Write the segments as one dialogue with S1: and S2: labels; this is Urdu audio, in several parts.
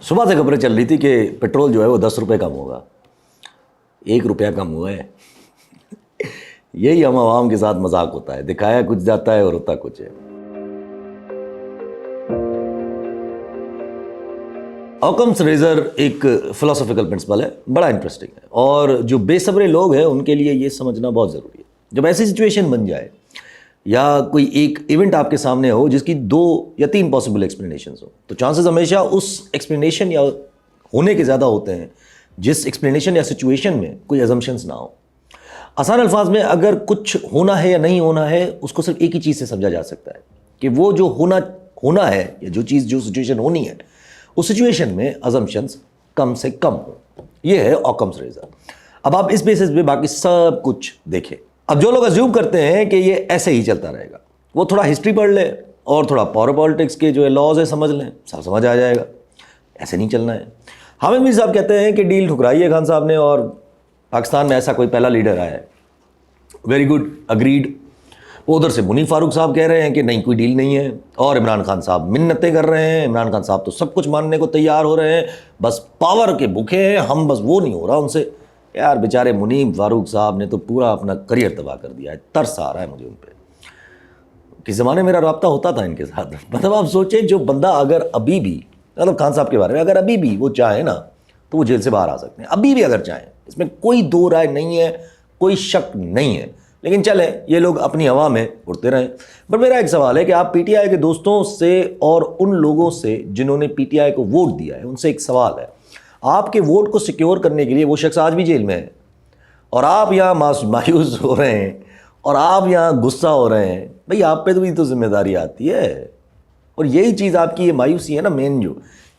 S1: صبح سے خبریں چل رہی تھی کہ پیٹرول جو ہے وہ 10 روپے کم ہوگا. 1 روپیہ کم ہوا ہے. یہی ہم عوام کے ساتھ مذاق ہوتا ہے, دکھایا کچھ جاتا ہے اور ہوتا کچھ ہے. آکمس ریزر ایک فلاسفیکل پرنسپل ہے, بڑا انٹرسٹنگ ہے, اور جو بے صبرے لوگ ہیں ان کے لیے یہ سمجھنا بہت ضروری ہے. جب ایسی سچویشن بن جائے یا کوئی ایک ایونٹ آپ کے سامنے ہو جس کی 2 یا 3 پاسبل ایکسپلینیشنز ہو, تو چانسز ہمیشہ اس ایکسپلینیشن یا ہونے کے زیادہ ہوتے ہیں جس ایکسپلینیشن یا سچویشن میں کوئی ازمپشنز نہ ہو. آسان الفاظ میں اگر کچھ ہونا ہے یا نہیں ہونا ہے اس کو صرف ایک ہی چیز سے سمجھا جا سکتا ہے کہ وہ جو ہونا ہے یا جو چیز جو سچویشن ہونی ہے اس سچویشن میں ازمپشنز کم سے کم ہو. یہ ہے آکمس ریزر. اب آپ اس بیسس پہ باقی سب کچھ دیکھیں. اب جو لوگ ازیوم کرتے ہیں کہ یہ ایسے ہی چلتا رہے گا, وہ تھوڑا ہسٹری پڑھ لے اور تھوڑا پاور پالیٹکس کے جو لاز ہے سمجھ لیں, سب سمجھ آ جائے گا. ایسے نہیں چلنا ہے. حامد میر صاحب کہتے ہیں کہ ڈیل ٹھکرائی ہے خان صاحب نے اور پاکستان میں ایسا کوئی پہلا لیڈر آیا ہے. Very good, agreed. وہ ادھر سے منیف فاروق صاحب کہہ رہے ہیں کہ نہیں کوئی ڈیل نہیں ہے, اور عمران خان صاحب منتیں کر رہے ہیں. عمران خان صاحب تو سب کچھ ماننے کو تیار ہو رہے ہیں, بس پاور کے بھوکے ہیں ہم, بس وہ نہیں ہو رہا ان سے. یار بیچارے منیف فاروق صاحب نے تو پورا اپنا کریئر تباہ کر دیا ہے. ترس آ رہا ہے مجھے ان پہ. کس زمانے میرا رابطہ ہوتا تھا ان کے ساتھ. مطلب آپ سوچیں, جو بندہ اگر ابھی بھی, مطلب خان صاحب کے بارے میں اگر ابھی بھی وہ چاہیں نا تو وہ جیل سے باہر آ سکتے ہیں, ابھی بھی اگر چاہیں. اس میں کوئی دو رائے نہیں ہے, کوئی شک نہیں ہے. لیکن چلیں یہ لوگ اپنی ہوا میں اڑتے رہیں. بٹ میرا ایک سوال ہے کہ آپ پی ٹی آئی کے دوستوں سے اور ان لوگوں سے جنہوں نے پی ٹی آئی کو ووٹ دیا ہے ان سے ایک سوال ہے. آپ کے ووٹ کو سیکیور کرنے کے لیے وہ شخص آج بھی جیل میں ہے, اور آپ یہاں مایوس ہو رہے ہیں اور آپ یہاں غصہ ہو رہے ہیں. بھئی آپ پہ تو ذمہ داری آتی ہے, اور یہی چیز آپ کی یہ مایوسی ہے نا مین, جو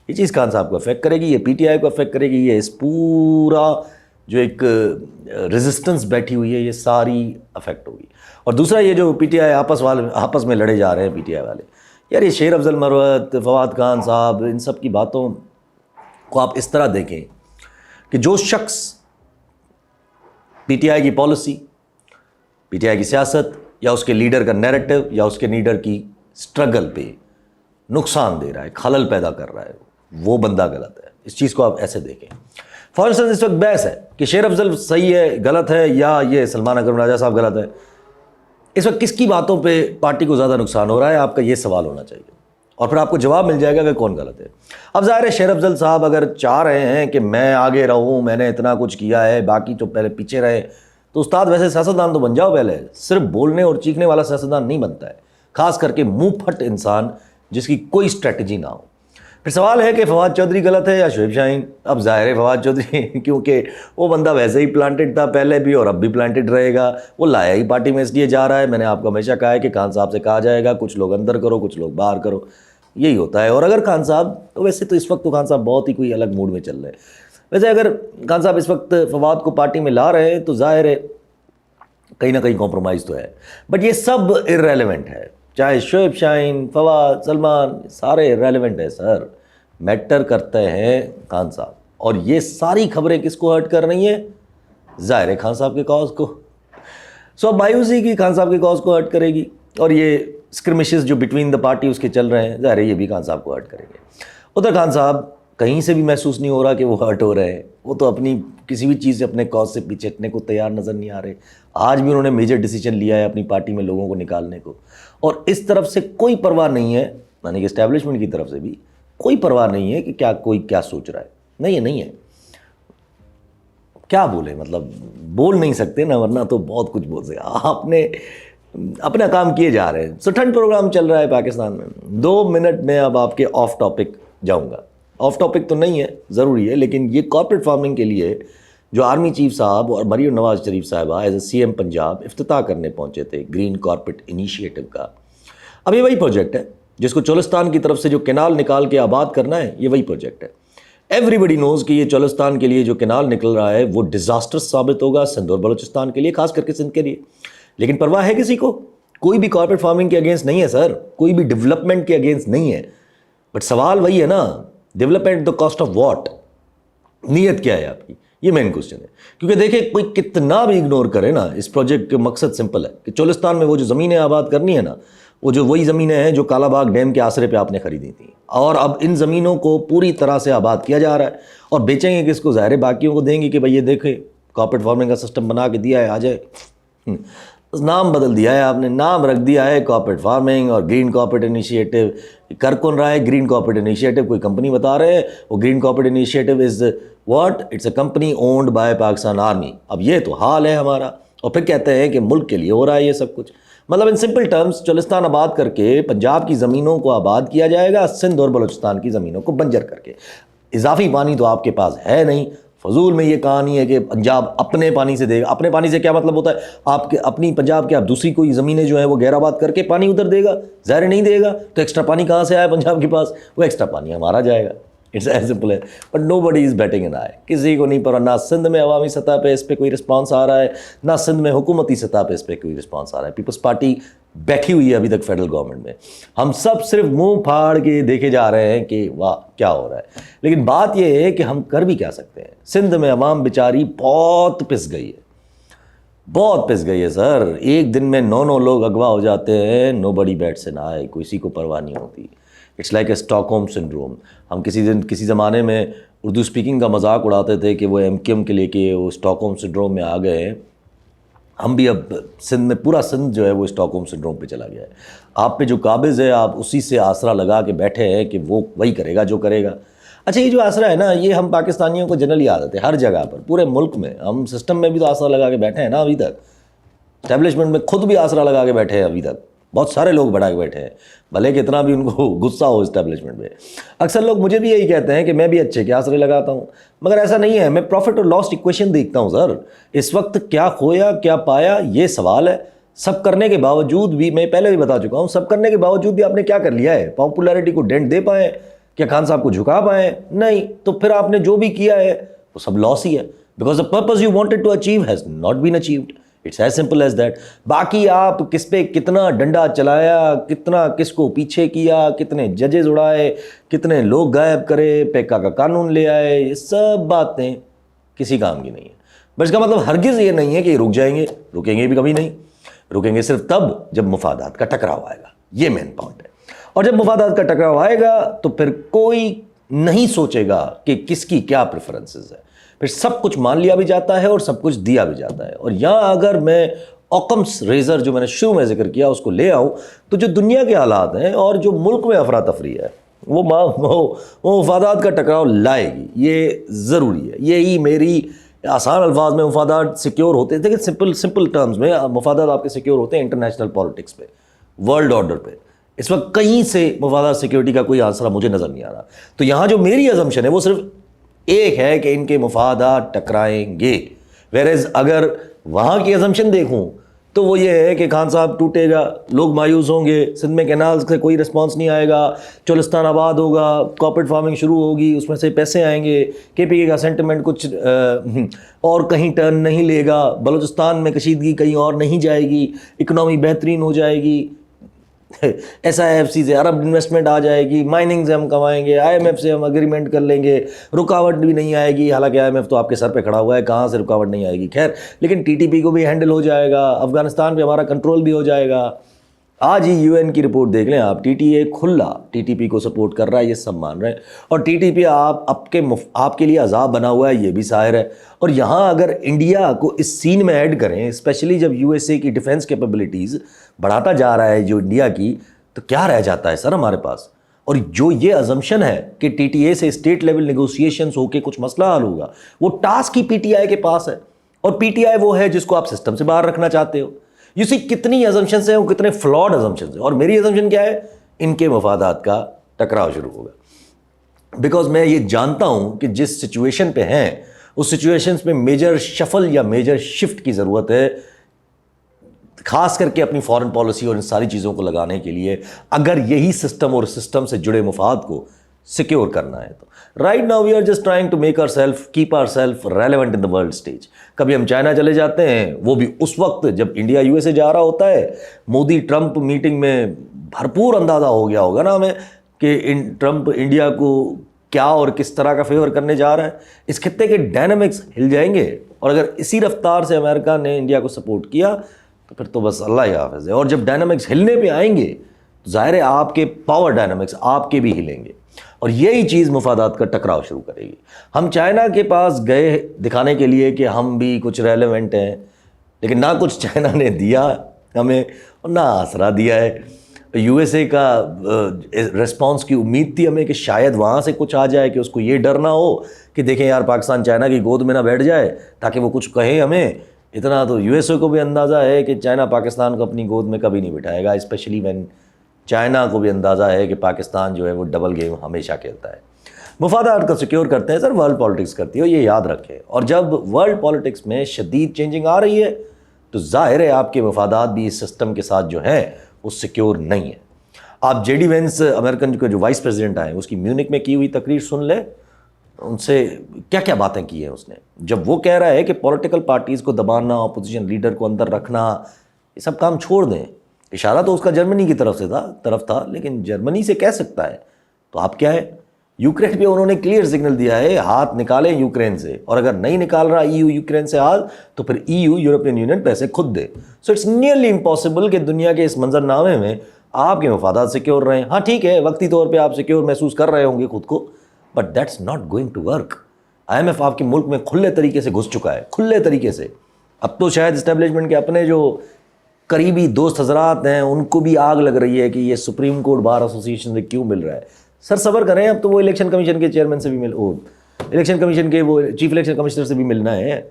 S1: یہ چیز خان صاحب کو افیکٹ کرے گی, یہ پی ٹی آئی کو افیکٹ کرے گی, یہ اس پورا جو ایک ریزسٹنس بیٹھی ہوئی ہے یہ ساری افیکٹ ہوگی. اور دوسرا یہ جو پی ٹی آئی آپس میں لڑے جا رہے ہیں پی ٹی آئی والے, یار یہ شیر افضل مروت, فواد خان صاحب, ان سب کی باتوں کو آپ اس طرح دیکھیں کہ جو شخص پی ٹی آئی کی پالیسی, پی ٹی آئی کی سیاست یا اس کے لیڈر کا نیریٹو یا اس کے لیڈر کی سٹرگل پہ نقصان دے رہا ہے, خلل پیدا کر رہا ہے, وہ بندہ غلط ہے. اس چیز کو آپ ایسے دیکھیں. فار انسٹنس اس وقت بحث ہے کہ شیر افضل صحیح ہے غلط ہے, یا یہ سلمان اکرم راجہ صاحب غلط ہے. اس وقت کس کی باتوں پہ پارٹی کو زیادہ نقصان ہو رہا ہے, آپ کا یہ سوال ہونا چاہیے, اور پھر آپ کو جواب مل جائے گا کہ کون غلط ہے. اب ظاہر ہے شیر افضل صاحب اگر چاہ رہے ہیں کہ میں آگے رہوں, میں نے اتنا کچھ کیا ہے, باقی تو پہلے پیچھے رہے, تو استاد ویسے سیاستدان تو بن جاؤ پہلے. صرف بولنے اور چیخنے والا سیاستدان نہیں بنتا ہے, خاص کر کے منہ پھٹ انسان جس کی کوئی اسٹریٹجی نہ ہو. پھر سوال ہے کہ فواد چودھری غلط ہے یا شعیب شاہین. اب ظاہر ہے فواد چودھری کیونکہ وہ بندہ ویسے ہی پلانٹڈ تھا پہلے بھی اور اب بھی پلانٹڈ رہے گا, وہ لایا ہی پارٹی میں اس لیے جا رہا ہے. میں نے آپ کو ہمیشہ کہا ہے کہ خان صاحب سے کہا جائے گا کچھ لوگ اندر کرو کچھ لوگ باہر کرو, یہی ہوتا ہے. اور اگر خان صاحب تو ویسے تو اس وقت تو خان صاحب بہت ہی کوئی الگ موڈ میں چل رہے ہیں. ویسے اگر خان صاحب اس وقت فواد کو پارٹی میں لا رہے ہیں تو ظاہر ہے کہیں نہ کہیں کمپرومائز تو ہے, بٹ یہ سب ارریلیونٹ ہے. چاہے شعیب شاہین, فواد, سلمان, سارے ارریلیونٹ ہے سر. میٹر کرتے ہیں خان صاحب, اور یہ ساری خبریں کس کو ہرٹ کر رہی ہیں؟ ظاہر ہے خان صاحب کے کاز کو. سو اب مایوسی کی خان صاحب کے کاز کو ہرٹ کرے گی, اور یہ اسکرمشز جو بٹوین دا پارٹی اس کے چل رہے ہیں ظاہر ہے یہ بھی خان صاحب کو ہرٹ کریں گے. ادھر خان صاحب کہیں سے بھی محسوس نہیں ہو رہا کہ وہ ہرٹ ہو رہے ہیں. وہ تو اپنی کسی بھی چیز سے اپنے کاز سے پیچھے ہٹنے کو تیار نظر نہیں آ رہے. آج بھی انہوں نے میجر ڈیسیجن لیا ہے اپنی پارٹی میں لوگوں کو نکالنے کو, اور اس طرف سے کوئی پرواہ نہیں ہے, یعنی کہ اسٹیبلشمنٹ کی طرف سے بھی کوئی پرواہ نہیں ہے کہ کیا کوئی کیا سوچ رہا ہے. نہیں ہے. کیا بولے, مطلب بول نہیں سکتے نا, ورنہ تو بہت کچھ بول سکتے. آپ نے اپنا کام کیے جا رہے ہیں. سو ٹھنڈ پروگرام چل رہا ہے پاکستان میں. 2 منٹ میں اب آپ کے آف ٹاپک جاؤں گا. آف ٹاپک تو نہیں ہے, ضروری ہے, لیکن یہ کارپوریٹ فارمنگ کے لیے جو آرمی چیف صاحب اور مریم نواز شریف صاحبہ as a C M Punjab افتتاح کرنے پہنچے تھے گرین کارپیٹ انیشیٹو کا. اب یہ وہی پروجیکٹ ہے جس کو چولستان کی طرف سے جو کینال نکال کے آباد کرنا ہے, یہ وہی پروجیکٹ ہے. ایوری بڈی نوز کہ یہ چولستان کے لیے جو کینال نکل رہا ہے وہ ڈیزاسٹر ثابت ہوگا سندھ اور بلوچستان کے لیے, خاص کر کے سندھ کے لیے. لیکن پرواہ ہے کسی کو؟ کوئی بھی کارپوریٹ فارمنگ کے اگینسٹ نہیں ہے سر, کوئی بھی ڈیولپمنٹ کے اگینسٹ نہیں ہے. بٹ سوال وہی ہے نا, development the cost of what, نیت کیا ہے آپ کی, یہ مین کوشچن ہے. کیونکہ دیکھیں کوئی کتنا بھی اگنور کرے نا, اس پروجیکٹ کا مقصد سمپل ہے کہ چولستان میں وہ جو زمینیں آباد کرنی ہے نا, وہ جو وہی زمینیں ہیں جو کالا باغ ڈیم کے آسرے پہ آپ نے خریدی تھیں، اور اب ان زمینوں کو پوری طرح سے آباد کیا جا رہا ہے، اور بیچیں گے کس کو؟ ظاہر باقیوں کو دیں گے کہ بھئی یہ دیکھیں کارپوریٹ فارمنگ کا سسٹم بنا کے دیا ہے، آ جائے۔ نام بدل دیا ہے آپ نے، نام رکھ دیا ہے کارپوریٹ فارمنگ اور گرین کارپوریٹ انیشیٹو۔ کر کون رہا ہے گرین کارپوریٹ انیشیٹو؟ کوئی کمپنی بتا رہے ہیں، وہ green corporate initiative is what? It's a company owned by Pakistan army. اب یہ تو حال ہے ہمارا، اور پھر کہتے ہیں کہ ملک کے لیے ہو رہا ہے یہ سب کچھ۔ مطلب ان سمپل ٹرمز چولستان آباد کر کے پنجاب کی زمینوں کو آباد کیا جائے گا، سندھ اور بلوچستان کی زمینوں کو بنجر کر کے۔ اضافی پانی تو آپ کے پاس ہے نہیں، فضول میں یہ کہانی ہے کہ پنجاب اپنے پانی سے دے گا۔ اپنے پانی سے کیا مطلب ہوتا ہے؟ آپ کے اپنی پنجاب کے آپ دوسری کوئی زمینیں جو ہیں وہ غیر آباد کر کے پانی ادھر دے گا؟ ظاہر نہیں دے گا، تو ایکسٹرا پانی کہاں سے آیا پنجاب کے پاس؟ وہ ایکسٹرا پانی ہمارا جائے گا۔ اٹس ایز سمپل ہے، but nobody is batting an eye, کسی کو نہیں پڑا۔ نہ سندھ میں عوامی سطح پہ اس پہ کوئی رسپانس آ رہا ہے، نہ سندھ میں حکومتی سطح پہ اس پہ کوئی رسپانس آ رہا ہے۔ پیپلز پارٹی بیٹھی ہوئی ہے ابھی تک فیڈرل گورنمنٹ میں، ہم سب صرف منہ پھاڑ کے دیکھے جا رہے ہیں کہ واہ کیا ہو رہا ہے، لیکن بات یہ ہے کہ ہم کر بھی کیا سکتے ہیں۔ سندھ میں عوام بیچاری بہت پس گئی ہے، بہت پس گئی ہے سر۔ ایک دن میں 9 لوگ اغوا ہو جاتے ہیں، نو بڈی بیٹس این آئی، کسی کو پرواہ نہیں ہوتی۔ It's like a Stockholm syndrome. ہم کسی زمانے میں اردو اسپیکنگ کا مذاق اڑاتے تھے کہ وہ ایم کیو ایم کے لے کے وہ اسٹاک ہوم سنڈروم میں آ گئے ہیں۔ ہم بھی اب سندھ میں، پورا سندھ جو ہے وہ اسٹاک ہوم سنڈروم پہ چلا گیا ہے۔ آپ پہ جو قابض ہے آپ اسی سے آسرا لگا کے بیٹھے ہیں کہ وہ وہی کرے گا جو کرے گا۔ اچھا یہ جو آسرا ہے نا، یہ ہم پاکستانیوں کو جنرلی عادت ہے ہر جگہ پر، پورے ملک میں ہم سسٹم میں بھی تو آسرا لگا کے بیٹھے ہیں نا ابھی تک، اسٹیبلشمنٹ میں خود بھی آسرا لگا کے بیٹھے ہیں ابھی تک، بہت سارے لوگ بڑھا کے بیٹھے ہیں، بھلے کتنا بھی ان کو غصہ ہو اسٹیبلشمنٹ میں۔ اکثر لوگ مجھے بھی یہی کہتے ہیں کہ میں بھی اچھے کے آسرے لگاتا ہوں، مگر ایسا نہیں ہے۔ میں پروفٹ اور لاسٹ ایکویشن دیکھتا ہوں سر، اس وقت کیا کھویا کیا پایا یہ سوال ہے۔ سب کرنے کے باوجود بھی، میں پہلے بھی بتا چکا ہوں، سب کرنے کے باوجود بھی آپ نے کیا کر لیا ہے؟ پاپولیرٹی کو ڈینٹ دے پائے؟ کیا خان صاحب کو جھکا پائے؟ نہیں، تو پھر آپ نے جو بھی کیا ہے وہ سب لاس ہی ہے، because the purpose you wanted to achieve has not been achieved. It's as simple as that. باقی آپ کس پہ کتنا ڈنڈا چلایا، کتنا کس کو پیچھے کیا، کتنے ججز اڑائے، کتنے لوگ غائب کرے، پیکا کا قانون لے آئے، یہ سب باتیں کسی کام کی نہیں ہیں۔ بس اس کا مطلب ہرگز یہ نہیں ہے کہ رک جائیں گے، رکیں گے بھی کبھی نہیں، رکیں گے صرف تب جب مفادات کا ٹکراؤ آئے گا، یہ مین پوائنٹ ہے۔ اور جب مفادات کا ٹکراؤ آئے گا تو پھر کوئی نہیں سوچے گا کہ کس کی کیا پریفرنسز ہے، پھر سب کچھ مان لیا بھی جاتا ہے اور سب کچھ دیا بھی جاتا ہے۔ اور یہاں اگر میں اوکمس ریزر جو میں نے شروع میں ذکر کیا اس کو لے آؤں تو جو دنیا کے حالات ہیں اور جو ملک میں افراتفری ہے وہ مفادات کا ٹکراؤ لائے گی، یہ ضروری ہے۔ یہی میری آسان الفاظ میں مفادات سیکیور ہوتے ہیں، دیکھیں سمپل ٹرمز میں مفادات آپ کے سیکیور ہوتے ہیں انٹرنیشنل پالیٹکس پہ، ورلڈ آرڈر پہ۔ اس وقت کہیں سے مفادات سیکیورٹی کا کوئی آنسر مجھے نظر نہیں آ رہا۔ تو یہاں جو میری ازمپشن ہے وہ صرف ایک ہے کہ ان کے مفادات ٹکرائیں گے، ویئرز اگر وہاں کی ازمپشن دیکھوں تو وہ یہ ہے کہ خان صاحب ٹوٹے گا، لوگ مایوس ہوں گے، سندھ میں کینال سے کوئی رسپانس نہیں آئے گا، چولستان آباد ہوگا، کارپوریٹ فارمنگ شروع ہوگی، اس میں سے پیسے آئیں گے، کے پی کے کا سینٹیمنٹ کچھ اور کہیں ٹرن نہیں لے گا، بلوچستان میں کشیدگی کہیں اور نہیں جائے گی، اکنامی بہترین ہو جائے گی، ایس آئی ایف سی سے عرب انویسٹمنٹ آ جائے گی، مائننگ سے ہم کمائیں گے، آئی ایم ایف سے ہم اگریمنٹ کر لیں گے، رکاوٹ بھی نہیں آئے گی۔ حالانکہ آئی ایم ایف تو آپ کے سر پہ کھڑا ہوا ہے، کہاں سے رکاوٹ نہیں آئے گی، خیر، لیکن ٹی ٹی پی کو بھی ہینڈل ہو جائے گا، افغانستان پہ ہمارا کنٹرول بھی ہو جائے گا۔ آج ہی یو این کی رپورٹ دیکھ لیں آپ، ٹی ٹی اے کھلا ٹی ٹی پی کو سپورٹ کر رہا ہے، یہ سب مان رہے ہیں، اور ٹی ٹی پی آپ کے لیے عذاب بنا ہوا ہے، یہ بھی ظاہر ہے۔ اور یہاں اگر انڈیا کو اس سین میں ایڈ کریں، اسپیشلی جب یو ایس اے کی ڈیفنس کیپیبلٹیز بڑھاتا جا رہا ہے جو انڈیا کی، تو کیا رہ جاتا ہے سر ہمارے پاس؟ اور جو یہ ازمپشن ہے کہ ٹی ٹی اے سے اسٹیٹ لیول نیگوسیشنز ہو کے کچھ مسئلہ حل ہوگا، وہ task he P T I کے پاس ہے، اور پی ٹی آئی وہ ہے جس کو آپ سسٹم سے باہر رکھنا چاہتے ہو۔ یو سی کتنی ازمپشنز ہیں، وہ کتنے فلاڈ ازمپشنز ہیں، اور میری ازمپشن کیا ہے؟ ان کے مفادات کا ٹکراؤ شروع ہوگا، بیکاز میں یہ جانتا ہوں کہ جس سچویشن پہ ہیں اس سچویشنز میں میجر شفل یا میجر شفٹ کی ضرورت ہے، خاص کر کے اپنی فارن پالیسی اور ان ساری چیزوں کو لگانے کے لیے، اگر یہی سسٹم اور سسٹم سے جڑے مفاد کو سیکیور کرنا ہے تو۔ Right now we are just trying to make keep our self relevant in the world stage. کبھی ہم چائنا چلے جاتے ہیں، وہ بھی اس وقت جب انڈیا یو ایس اے جا رہا ہوتا ہے، مودی ٹرمپ میٹنگ میں بھرپور اندازہ ہو گیا ہوگا نا ہمیں کہ ٹرمپ انڈیا کو کیا اور کس طرح کا فیور کرنے جا رہا ہے۔ اس خطے کے ڈائنامکس ہل جائیں گے، اور اگر اسی رفتار سے امریکہ نے انڈیا کو سپورٹ کیا تو پھر تو بس اللہ ہی حافظ ہے۔ اور جب ڈائنامکس ہلنے پہ آئیں گے ظاہر ہے آپ کے پاور ڈائنامکس آپ کے بھی ہلیں گے اور یہی چیز مفادات کا ٹکراؤ شروع کرے گی. ہم چائنا کے پاس گئے دکھانے کے لیے کہ ہم بھی کچھ ریلیونٹ ہیں، لیکن نہ کچھ چائنا نے دیا ہمیں اور نہ آسرا دیا ہے. یو ایس اے کا ریسپانس کی امید تھی ہمیں کہ شاید وہاں سے کچھ آ جائے کہ اس کو یہ ڈر نہ ہو کہ دیکھیں یار پاکستان چائنا کی گود میں نہ بیٹھ جائے تاکہ وہ کچھ کہے ہمیں. اتنا تو یو ایس اے کو بھی اندازہ ہے کہ چائنا پاکستان کو اپنی گود میں کبھی نہیں بٹھائے گا، اسپیشلی وین چائنا کو بھی اندازہ ہے کہ پاکستان جو ہے وہ ڈبل گیم ہمیشہ کھیلتا ہے. مفادات کو سیکیور کرتے ہیں سر ورلڈ پالیٹکس کرتی ہے، یہ یاد رکھیں. اور جب ورلڈ پالیٹکس میں شدید چینجنگ آ رہی ہے تو ظاہر ہے آپ کے مفادات بھی اس سسٹم کے ساتھ جو ہیں وہ سیکیور نہیں ہے. آپ جے ڈی وینس امریکن کے جو وائس پریزیڈنٹ آئے اس کی میونک میں کی ہوئی تقریر سن لیں، ان سے کیا کیا باتیں کی ہیں اس نے. جب وہ کہہ رہا ہے کہ پولیٹیکل پارٹیز کو دبانا، اپوزیشن لیڈر کو اندر رکھنا، یہ سب کام چھوڑ دیں. اشارہ تو اس کا جرمنی کی طرف تھا لیکن جرمنی سے کہہ سکتا ہے تو آپ کیا ہے. یوکرین پہ انہوں نے کلیئر سگنل دیا ہے ہاتھ نکالیں یوکرین سے، اور اگر نہیں نکال رہا ای یو یوکرین سے ہاتھ تو پھر ای یو یورپین یونین پیسے خود دے. سو اٹس نیئرلی امپاسبل کہ دنیا کے اس منظرنامے میں آپ کے مفادات سیکیور رہیں. ہاں ٹھیک ہے، وقتی طور پہ آپ سیکیور محسوس کر رہے ہوں گے خود کو، but that's not going to work. I M if آپ کے ملک میں کھلے طریقے سے گھس چکا ہے، کھلے طریقے سے. اب تو شاید اسٹیبلشمنٹ کے اپنے جو قریبی دوست حضرات ہیں ان کو بھی آگ لگ رہی ہے کہ یہ سپریم کورٹ بار ایسوسیشن سے کیوں مل رہا ہے. سر صبر کریں، اب تو وہ الیکشن کمیشن کے چیئرمین سے بھی الیکشن کمیشن کے وہ چیف الیکشن کمشنر سے بھی ملنا ہے.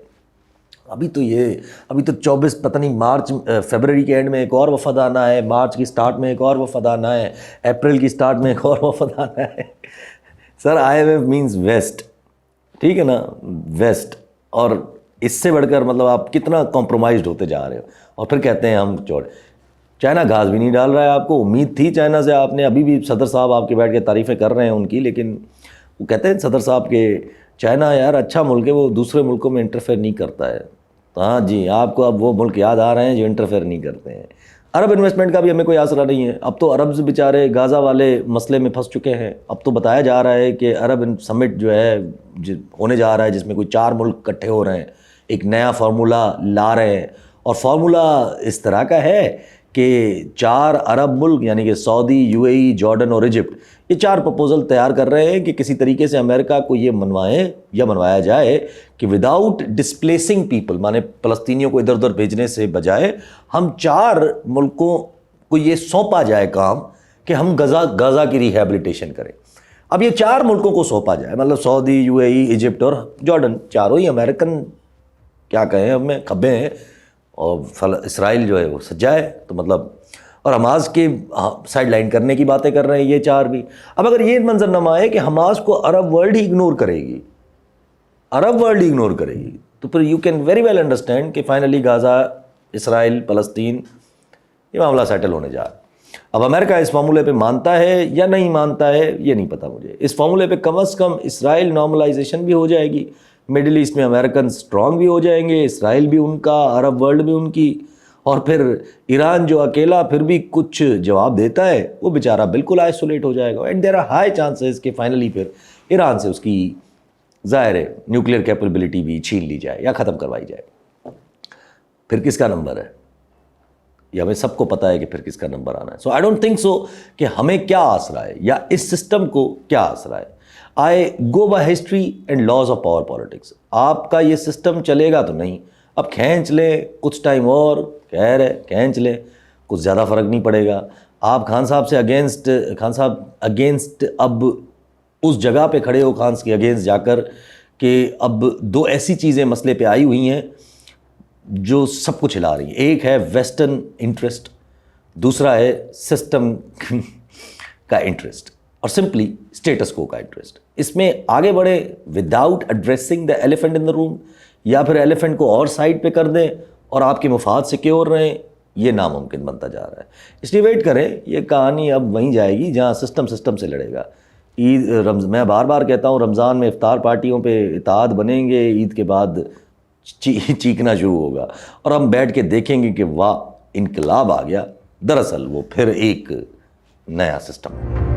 S1: ابھی تو 24 پتہ نہیں مارچ فیبرری کے اینڈ میں ایک اور وفد آنا ہے، مارچ کی سٹارٹ میں ایک اور وفد آنا ہے، اپریل کی سٹارٹ میں ایک اور وفد آنا ہے. Sir I M F means west, ٹھیک ہے نا، ویسٹ. اور اس سے بڑھ کر مطلب آپ کتنا کمپرومائزڈ ہوتے جا رہے ہو اور پھر کہتے ہیں ہم چھوڑ. چائنا گھاس بھی نہیں ڈال رہا ہے. آپ کو امید تھی چائنا سے، آپ نے ابھی بھی صدر صاحب آپ کے بیٹھ کے تعریفیں کر رہے ہیں ان کی، لیکن وہ کہتے ہیں صدر صاحب کہ چائنا یار اچھا ملک ہے، وہ دوسرے ملکوں میں انٹرفیئر نہیں کرتا ہے. تو ہاں جی، آپ کو اب وہ ملک یاد آ رہے ہیں جو انٹرفیئر نہیں کرتے ہیں. عرب انویسٹمنٹ کا بھی ہمیں کوئی آسرا نہیں ہے. اب تو عرب بیچارے غازہ والے مسئلے میں پھنس چکے ہیں. اب تو بتایا جا رہا ہے کہ عرب سمٹ جو ہے ہونے جا رہا ہے جس میں کوئی 4 ملک اکٹھے ہو رہے ہیں، ایک نیا فارمولہ لا رہے ہیں. اور فارمولہ اس طرح کا ہے کہ 4 عرب ملک یعنی کہ سعودی، یو اے ای، جارڈن اور ایجپٹ، یہ 4 پرپوزل تیار کر رہے ہیں کہ کسی طریقے سے امریکہ کو یہ منوائیں یا منوایا جائے کہ وداؤٹ ڈسپلیسنگ پیپل، مانے فلسطینیوں کو ادھر ادھر بھیجنے سے بجائے ہم 4 ملکوں کو یہ سونپا جائے کام کہ ہم غزہ کی ریہیبلیٹیشن کریں. اب یہ 4 ملکوں کو سونپا جائے، مطلب سعودی، یو اے ای، ایجپٹ اور جارڈن، چاروں ہی امریکن کیا کہیں ہمیں کھبے ہیں، اور اسرائیل جو ہے وہ سجا ہے. تو مطلب اور حماس کے سائڈ لائن کرنے کی باتیں کر رہے ہیں یہ 4 بھی. اب اگر یہ منظرنامہ ہے کہ حماس کو عرب ورلڈ ہی اگنور کرے گی، تو پھر you can very well understand کہ فائنلی غزہ، اسرائیل، فلسطین، یہ معاملہ سیٹل ہونے جا رہا ہے. اب امریکہ اس فارمولے پہ مانتا ہے یا نہیں مانتا ہے یہ نہیں پتہ مجھے. اس فارمولے پہ کم از کم اسرائیل نارملائزیشن بھی ہو جائے گی، مڈل ایسٹ میں امریکن اسٹرانگ بھی ہو جائیں گے، اسرائیل بھی ان کا، عرب ورلڈ بھی ان کی. اور پھر ایران جو اکیلا پھر بھی کچھ جواب دیتا ہے وہ بیچارہ بالکل آئسولیٹ ہو جائے گا. And there are high chances کہ فائنلی پھر ایران سے اس کی ظاہر ہے نیوکلیئر کیپیبلٹی بھی چھین لی جائے یا ختم کروائی جائے. پھر کس کا نمبر ہے یہ ہمیں سب کو پتہ ہے کہ پھر کس کا نمبر آنا ہے. سو آئی ڈونٹ تھنک سو کہ ہمیں کیا آسرا ہے یا اس سسٹم کو کیا آسرا ہے. I go by history and laws of power politics. آپ کا یہ سسٹم چلے گا تو نہیں، اب کھینچ لیں کچھ ٹائم اور، خیر ہے کھینچ لیں، کچھ زیادہ فرق نہیں پڑے گا. آپ خان صاحب سے اگینسٹ اب اس جگہ پہ کھڑے ہو، خان کے اگینسٹ جا کر کہ اب 2 ایسی چیزیں مسئلے پہ آئی ہوئی ہیں جو سب کچھ ہلا رہی ہیں. ایک ہے ویسٹرن انٹرسٹ، دوسرا ہے سسٹم کا انٹرسٹ اور سمپلی اسٹیٹس کو کا انٹرسٹ. اس میں آگے بڑھے وداؤٹ ایڈریسنگ دا ایلیفنٹ ان دا روم، یا پھر ایلیفنٹ کو اور سائڈ پہ کر دیں اور آپ کے مفاد سیکیور رہیں، یہ ناممکن بنتا جا رہا ہے. اس لیے ویٹ کریں، یہ کہانی اب وہیں جائے گی جہاں سسٹم سے لڑے گا. میں بار بار کہتا ہوں رمضان میں افطار پارٹیوں پہ اتحاد بنیں گے، عید کے بعد چیخنا شروع ہوگا اور ہم بیٹھ کے دیکھیں گے کہ واہ انقلاب آ گیا. دراصل وہ پھر ایک نیا سسٹم ہے.